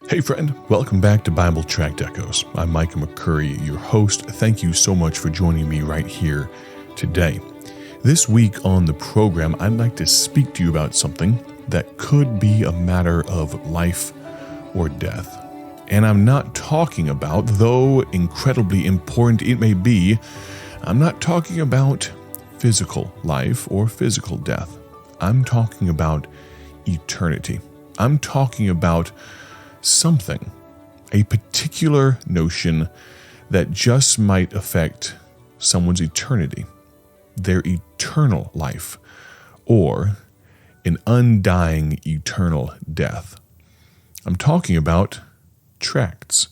Hey friend, welcome back to Bible Tract Echoes. I'm Micah McCurry, your host. Thank you so much for joining me right here today. This week on the program, I'd like to speak to you about something that could be a matter of life or death. And I'm not talking about, though incredibly important it may be, I'm not talking about physical life or physical death. I'm talking about eternity. I'm talking about something, a particular notion that just might affect someone's eternity, their eternal life, or an undying eternal death. I'm talking about tracts.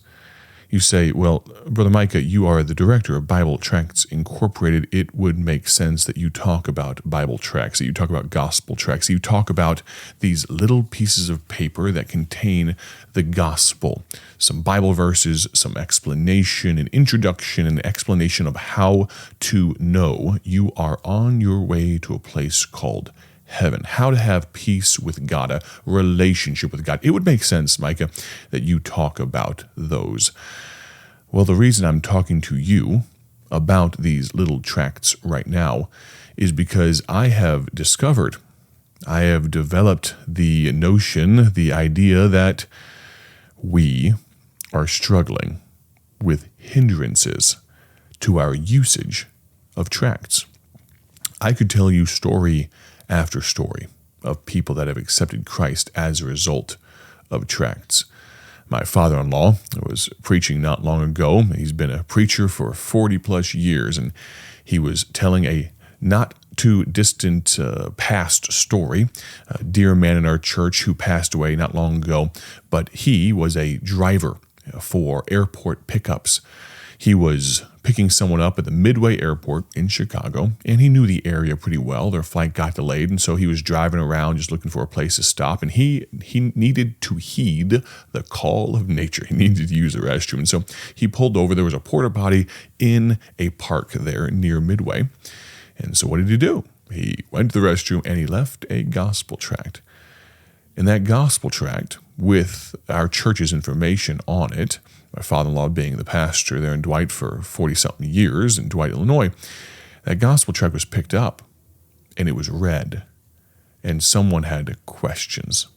You say, well, Brother Micah, you are the director of Bible Tracts Incorporated. It would make sense that you talk about Bible tracts, that you talk about gospel tracts, that you talk about these little pieces of paper that contain the gospel, some Bible verses, some explanation, an introduction, an explanation of how to know you are on your way to a place called heaven, how to have peace with God, a relationship with God. It would make sense, Micah, that you talk about those. Well, the reason I'm talking to you about these little tracts right now is because I have developed the notion, the idea that we are struggling with hindrances to our usage of tracts. I could tell you story after story of people that have accepted Christ as a result of tracts. My father-in-law was preaching not long ago. He's been a preacher for 40 plus years, and he was telling a not too distant past story. A dear man in our church who passed away not long ago, but he was a driver for airport pickups. He was picking someone up at the Midway Airport in Chicago, and he knew the area pretty well. Their flight got delayed, and so he was driving around just looking for a place to stop, and he needed to heed the call of nature. He needed to use the restroom, and so he pulled over. There was a porta potty in a park there near Midway, and so what did he do? He went to the restroom, and he left a gospel tract. And that gospel tract, with our church's information on it, my father-in-law being the pastor there in Dwight for 40-something years in Dwight, Illinois, that gospel tract was picked up, and it was read, and someone had questions.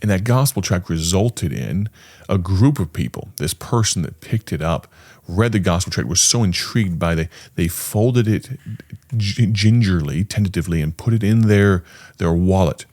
And that gospel tract resulted in a group of people. This person that picked it up, read the gospel tract, was so intrigued by it, they folded it gingerly, tentatively, and put it in their wallet.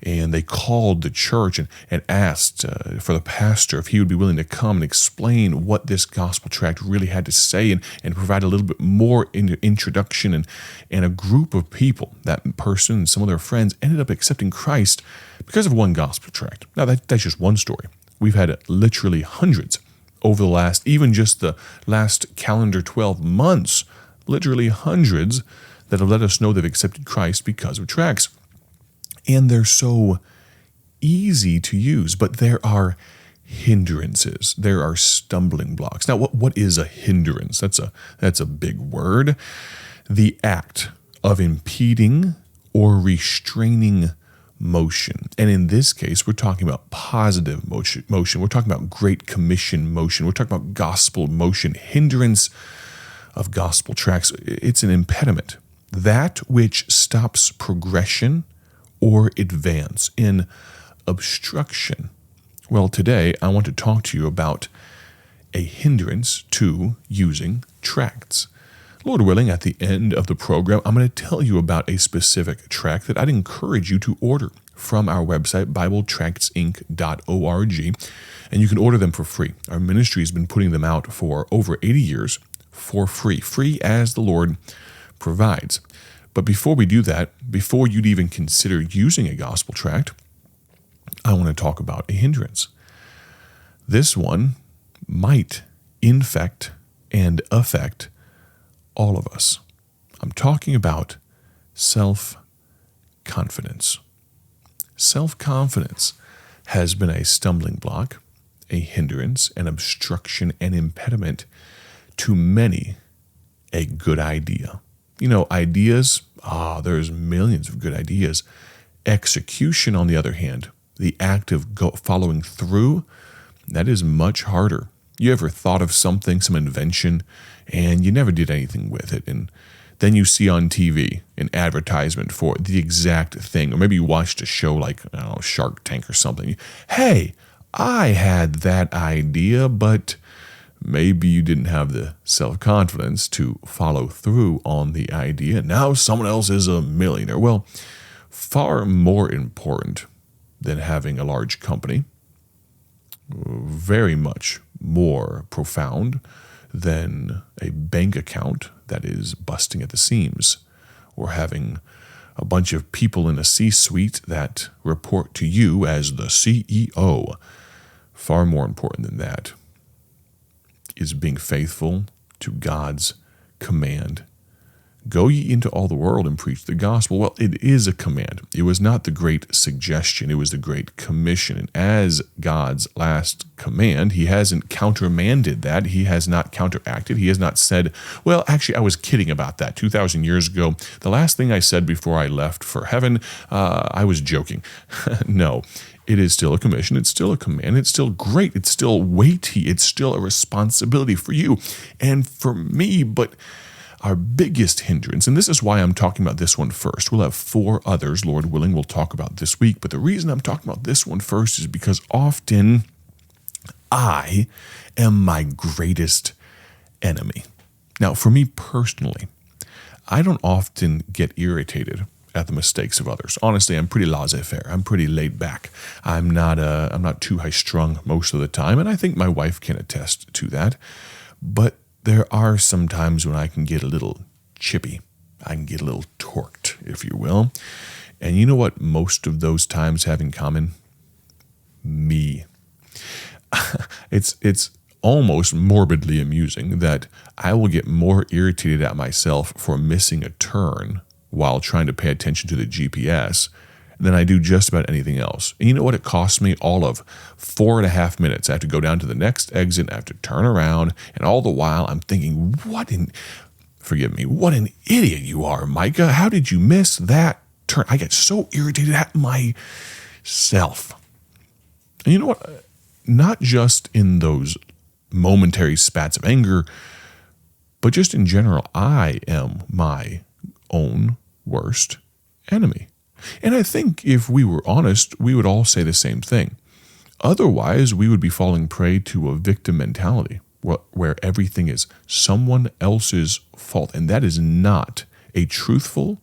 And they called the church and asked for the pastor if he would be willing to come and explain what this gospel tract really had to say and provide a little bit more introduction. And a group of people, that person and some of their friends, ended up accepting Christ because of one gospel tract. Now, that's just one story. We've had literally hundreds over even just the last calendar 12 months, literally hundreds that have let us know they've accepted Christ because of tracts. And they're so easy to use, but there are hindrances. There are stumbling blocks. Now, what is a hindrance? That's a big word. The act of impeding or restraining motion. And in this case, we're talking about positive motion. We're talking about Great Commission motion. We're talking about gospel motion. Hindrance of gospel tracts. It's an impediment. That which stops progression or advance in obstruction. Well, today I want to talk to you about a hindrance to using tracts. Lord willing, at the end of the program, I'm going to tell you about a specific tract that I'd encourage you to order from our website, BibleTractsInc.org, and you can order them for free. Our ministry has been putting them out for over 80 years for free as the Lord provides. But before we do that, before you'd even consider using a gospel tract, I want to talk about a hindrance. This one might infect and affect all of us. I'm talking about self-confidence. Self-confidence has been a stumbling block, a hindrance, an obstruction, an impediment to many a good idea. You know, ideas, there's millions of good ideas. Execution, on the other hand, the act of following through, That is much harder. You ever thought of something, some invention, and you never did anything with it, and then you see on TV an advertisement for the exact thing, or maybe you watched a show like, I don't know, Shark Tank or something. Hey, I had that idea, but maybe you didn't have the self-confidence to follow through on the idea. Now someone else is a millionaire. Well, far more important than having a large company, very much more profound than a bank account that is busting at the seams, or having a bunch of people in a C-suite that report to you as the CEO. Far more important than that is being faithful to God's command. Go ye into all the world and preach the gospel. Well, it is a command. It was not the great suggestion. It was the great commission. And as God's last command, he hasn't countermanded that. He has not counteracted. He has not said, well, actually, I was kidding about that 2,000 years ago. The last thing I said before I left for heaven, I was joking. No, it is still a commission. It's still a command. It's still great. It's still weighty. It's still a responsibility for you and for me. But our biggest hindrance, and this is why I'm talking about this one first. We'll have 4 others, Lord willing, we'll talk about this week. But the reason I'm talking about this one first is because often I am my greatest enemy. Now, for me personally, I don't often get irritated at the mistakes of others. Honestly, I'm pretty laissez-faire. I'm pretty laid back. I'm not too high-strung most of the time, and I think my wife can attest to that. But there are some times when I can get a little chippy. I can get a little torqued, if you will. And you know what most of those times have in common? Me. It's almost morbidly amusing that I will get more irritated at myself for missing a turn while trying to pay attention to the GPS than I do just about anything else. And you know what? It costs me all of 4.5 minutes. I have to go down to the next exit. I have to turn around. And all the while I'm thinking, what an idiot you are, Micah. How did you miss that turn? I get so irritated at myself. And you know what? Not just in those momentary spats of anger, but just in general, I am my own worst enemy. And I think if we were honest, we would all say the same thing. Otherwise, we would be falling prey to a victim mentality where everything is someone else's fault. And that is not a truthful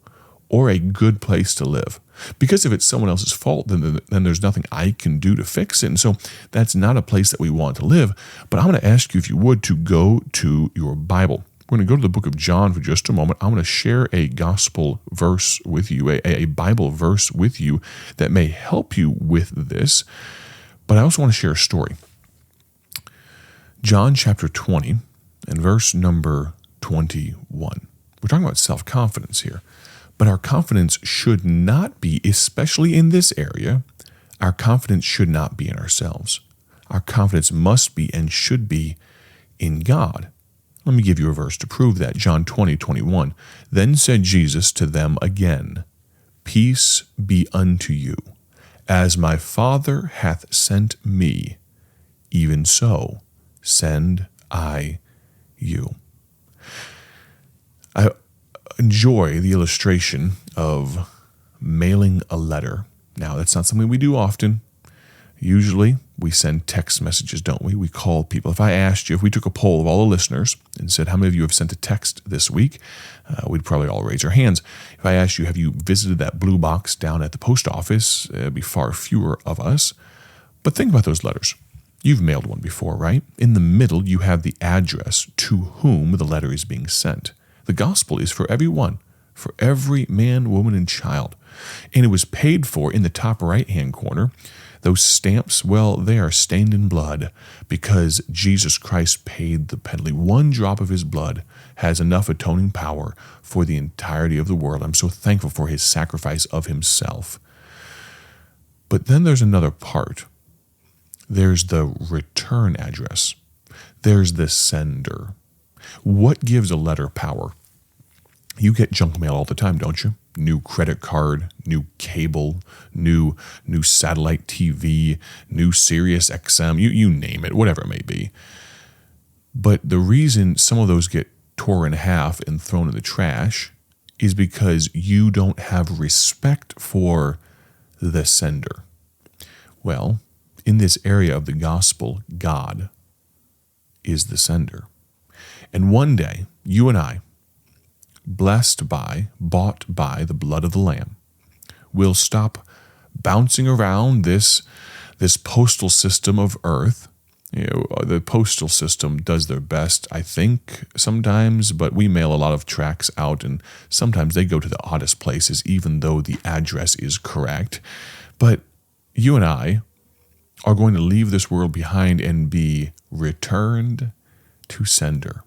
or a good place to live. Because if it's someone else's fault, then there's nothing I can do to fix it. And so that's not a place that we want to live. But I'm going to ask you, if you would, to go to your Bible. We're going to go to the book of John for just a moment. I'm going to share a gospel verse with you, a Bible verse with you that may help you with this. But I also want to share a story. John chapter 20 and verse number 21. We're talking about self-confidence here. But our confidence should not be, especially in this area, our confidence should not be in ourselves. Our confidence must be and should be in God. Let me give you a verse to prove that. John 20:21. Then said Jesus to them again, Peace be unto you. As my Father hath sent me, even so send I you. I enjoy the illustration of mailing a letter. Now, that's not something we do often. Usually, we send text messages, don't we? We call people. If I asked you, if we took a poll of all the listeners and said, how many of you have sent a text this week? We'd probably all raise our hands. If I asked you, have you visited that blue box down at the post office? It'd be far fewer of us. But think about those letters. You've mailed one before, right? In the middle, you have the address to whom the letter is being sent. The gospel is for everyone, for every man, woman, and child. And it was paid for in the top right-hand corner. Those stamps, well, they are stained in blood because Jesus Christ paid the penalty. One drop of his blood has enough atoning power for the entirety of the world. I'm so thankful for his sacrifice of himself. But then there's another part. There's the return address. There's the sender. What gives a letter power? You get junk mail all the time, don't you? New credit card, new cable, new satellite TV, new Sirius XM, you name it, whatever it may be. But the reason some of those get tore in half and thrown in the trash is because you don't have respect for the sender. Well, in this area of the gospel, God is the sender. And one day, you and I, blessed by, bought by the blood of the Lamb, will stop bouncing around this postal system of earth. The postal system does their best, I think, sometimes, but we mail a lot of tracts out, and sometimes they go to the oddest places, even though the address is correct. But you and I are going to leave this world behind and be returned to sender.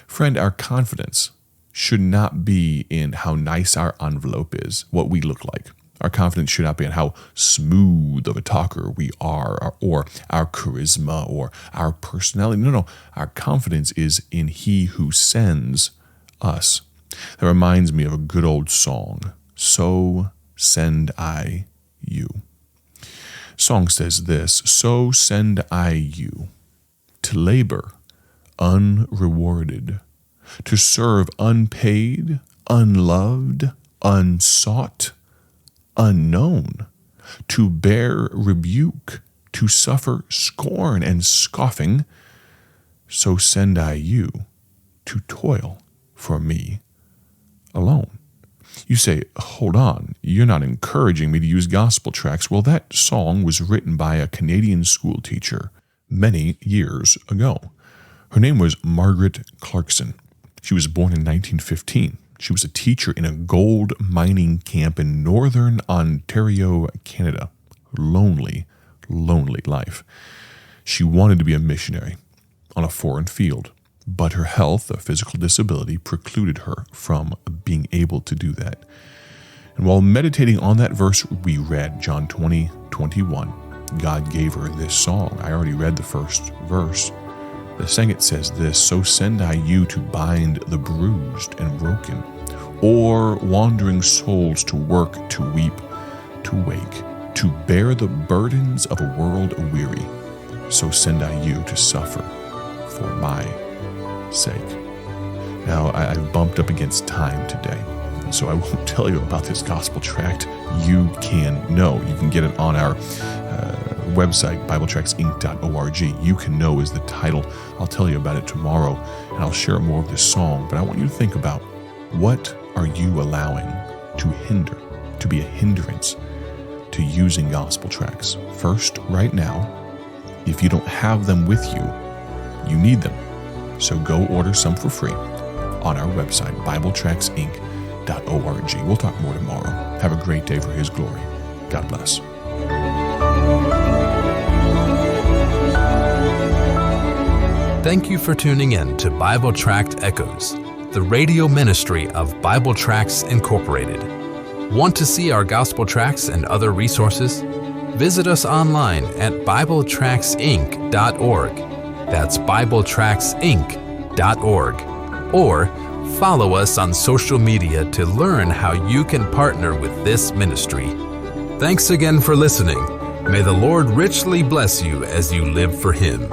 Friend, our confidence should not be in how nice our envelope is, what we look like. Our confidence should not be in how smooth of a talker we are, or our charisma, or our personality. No. Our confidence is in He who sends us. That reminds me of a good old song, So Send I You. Song says this, so send I you to labor unrewarded, to serve unpaid, unloved, unsought, unknown, to bear rebuke, to suffer scorn and scoffing. So send I you to toil for me alone. You say, hold on, you're not encouraging me to use gospel tracts. Well, that song was written by a Canadian school teacher many years ago. Her name was Margaret Clarkson. She was born in 1915. She was a teacher in a gold mining camp in northern Ontario, Canada. Lonely, lonely life. She wanted to be a missionary on a foreign field, but her health, a physical disability, precluded her from being able to do that. And while meditating on that verse we read, John 20:21, God gave her this song. I already read the first verse. The second says this, so send I you to bind the bruised and broken, or wandering souls to work, to weep, to wake, to bear the burdens of a world aweary. So send I you to suffer for my sake. Now, I've bumped up against time today, so I won't tell you about this gospel tract. You can know. You can get it on our website, BibleTractsInc.org. You Can Know is the title. I'll tell you about it tomorrow, and I'll share more of this song. But I want you to think about, what are you allowing to hinder, to be a hindrance to using gospel tracts? First, right now, if you don't have them with you, you need them. So go order some for free on our website, BibleTractsInc.org. We'll talk more tomorrow. Have a great day for His glory. God bless. Thank you for tuning in to Bible Tract Echoes, the radio ministry of Bible Tracts Incorporated. Want to see our gospel tracts and other resources? Visit us online at BibleTractsInc.org. That's BibleTractsInc.org. Or follow us on social media to learn how you can partner with this ministry. Thanks again for listening. May the Lord richly bless you as you live for Him.